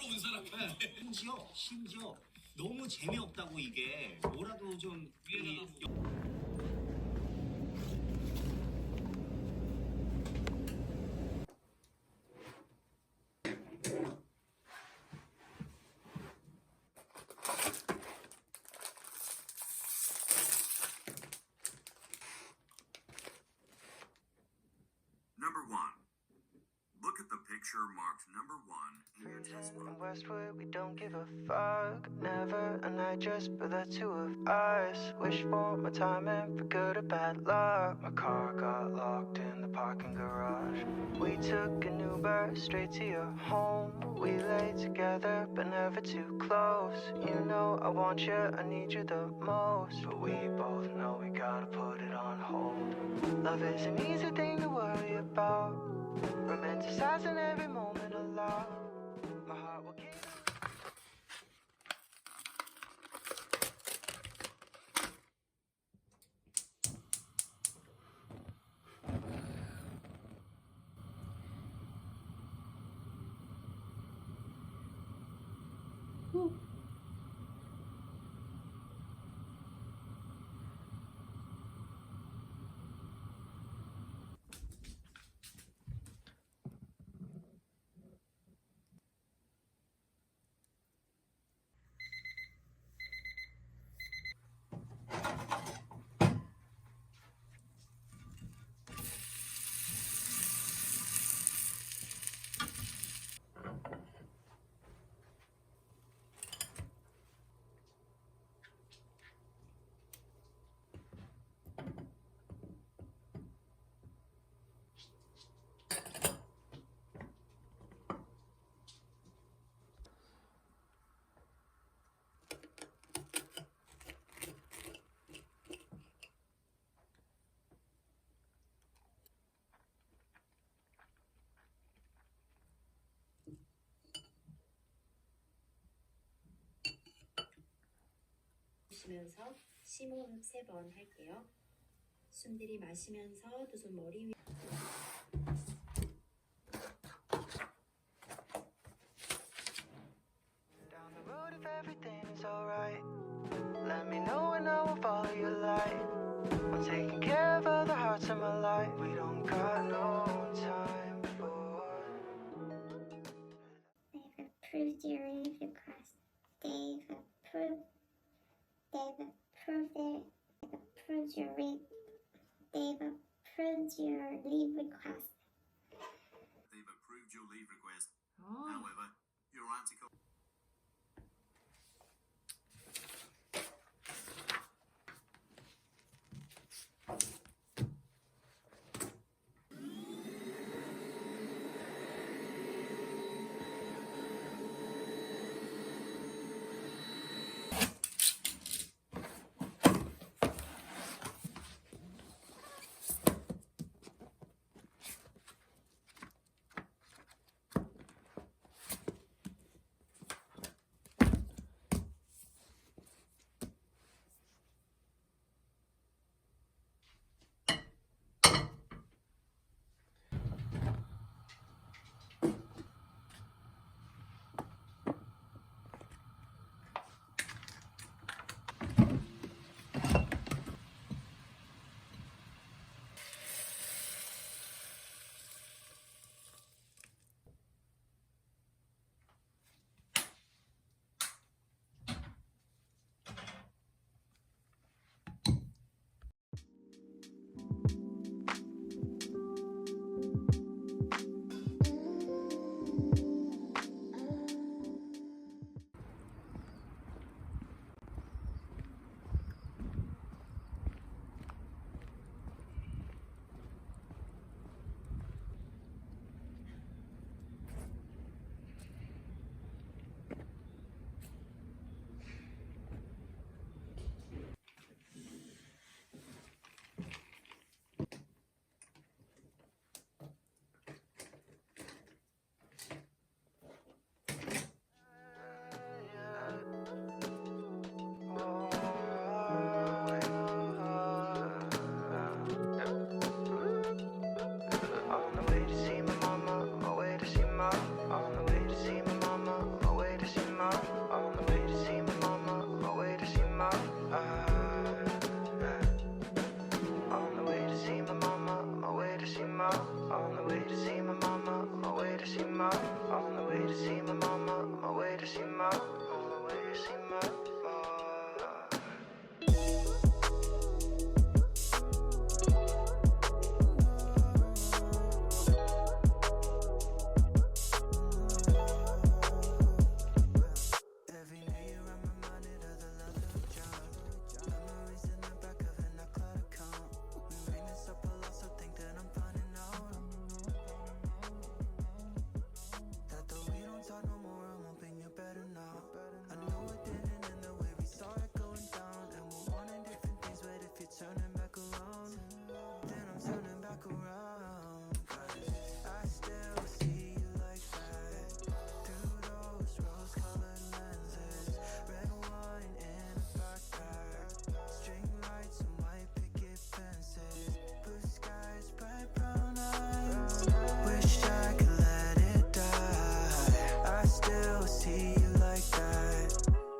온 사람은 심지어 너무 재미없다고 이게 뭐라도 좀 Number 1. Look at the picture marked number 1 in your textbook. In Westwood, we don't give a fuck. Never a night just for the two of us. Wish for my timing for good or bad luck. My car got locked in the parking garage. We took an Uber straight to your home. We lay together, but never too close. You know I want you, I need you the most. But we both know we gotta put it on hold. Love is an easy thing to worry about. Romanticizing every moment aloud. My heart will keep. 쉬면서 심호흡 3번 할게요. 숨 들이마시면서 두 손 머리 위 approved your leave request. They've approved your leave request. They've approved your leave request. However, your article. On the way to see my mama, on my way to see my. On the way to see my mama, on my way to see my. On the way to see my mama, on my way to see my. On the way to see my mama, on my way to see my. On the way to see my mama, on my way to see my. On the way to see my mama, on my way to see my. On the way to see my. Every night I'm reminded of the love that we dropped. Memories in the back of an iCloud account. We ring this up a lot, so think that I'm finding out that though we don't talk no more, I'm hoping you're better now. I know it didn't end the way we saw it going down, and we're wanting different things, but if you're turning back around, then I'm turning back around. 'Cause I still see you like that through those rose-colored lenses. Red wine in a backpack, string lights and white picket fences, blue skies, bright brown eyes. Wish I could let it die. I still see you like that.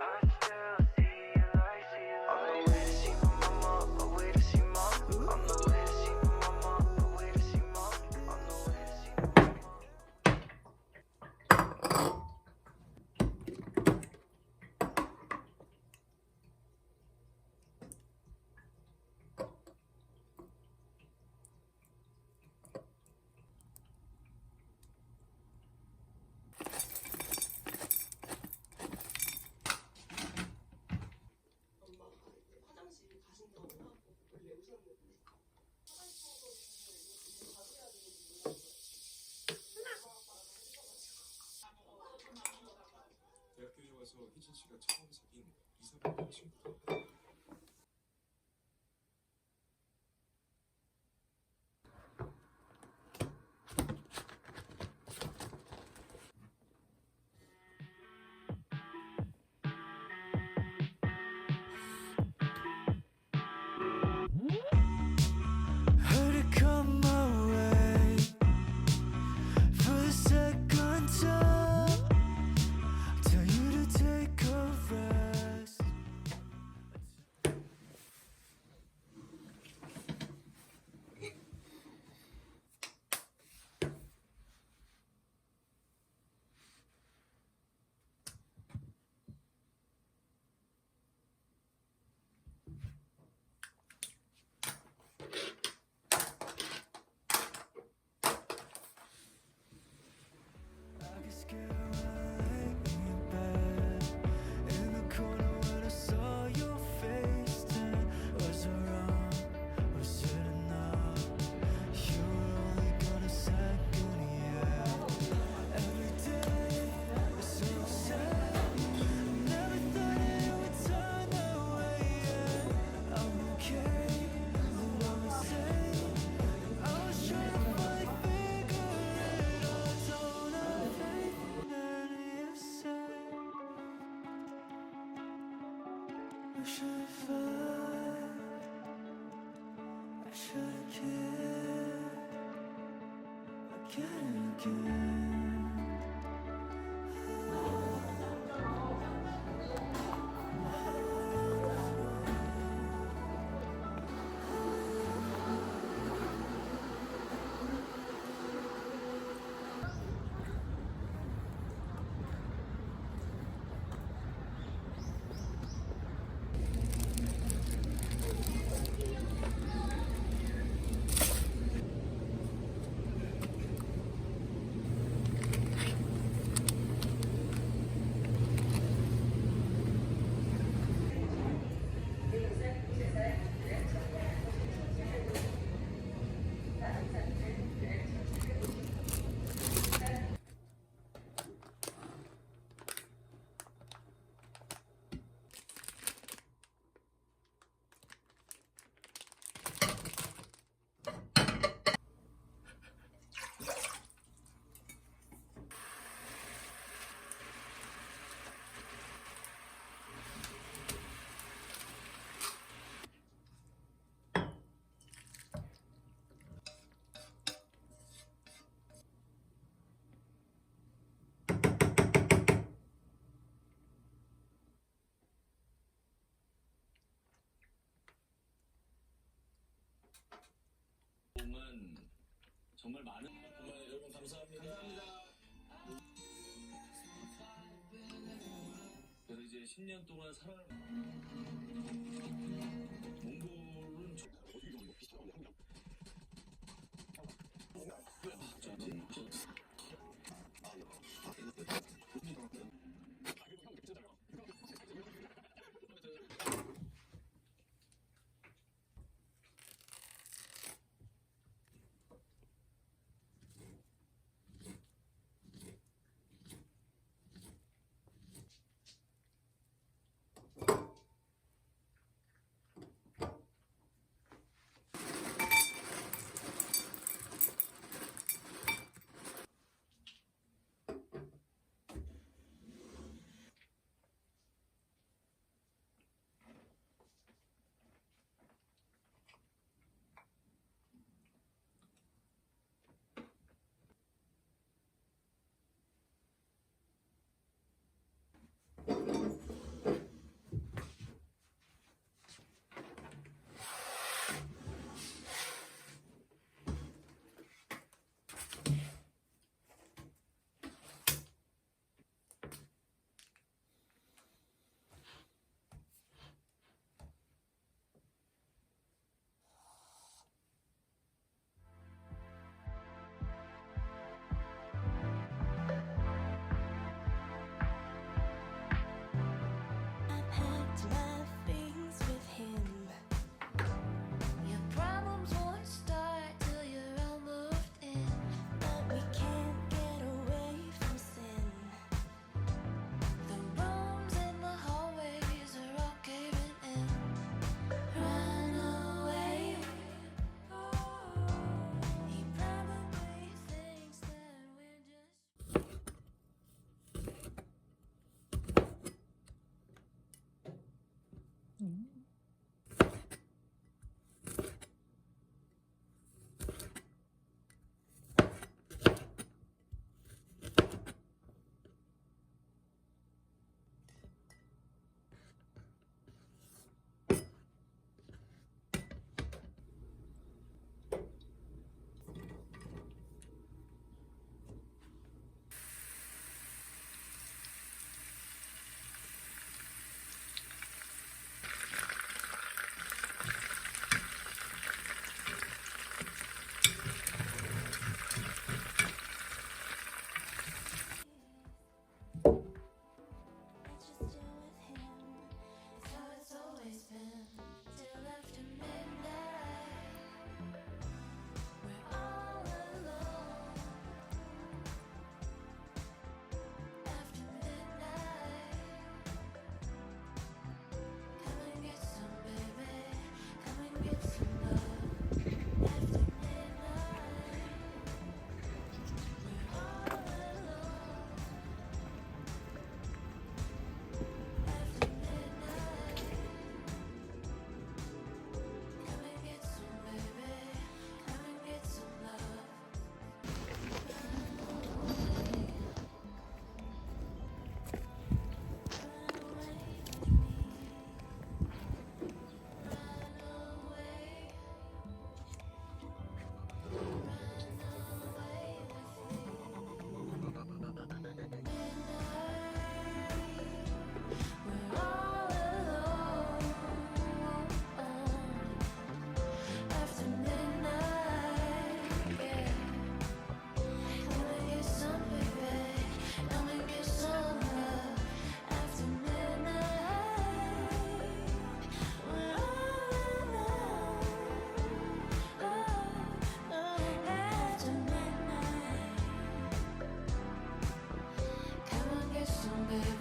I still see you like that. On the way to see my mama, on the way to see my. On the way to see my mama, on the way to see my. On the way to see my mama. 대학교에 와서 희진 씨가 처음 사귄 이사람 친구다. Heard it come my way for the second time. Tell you to take a rest. Wish I find I should've cared again and again. 은 정말 많은 정말 여러분 감사합니다. 그래서 이제 10년 동안 살아 몽골은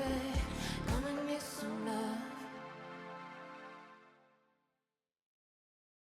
baby.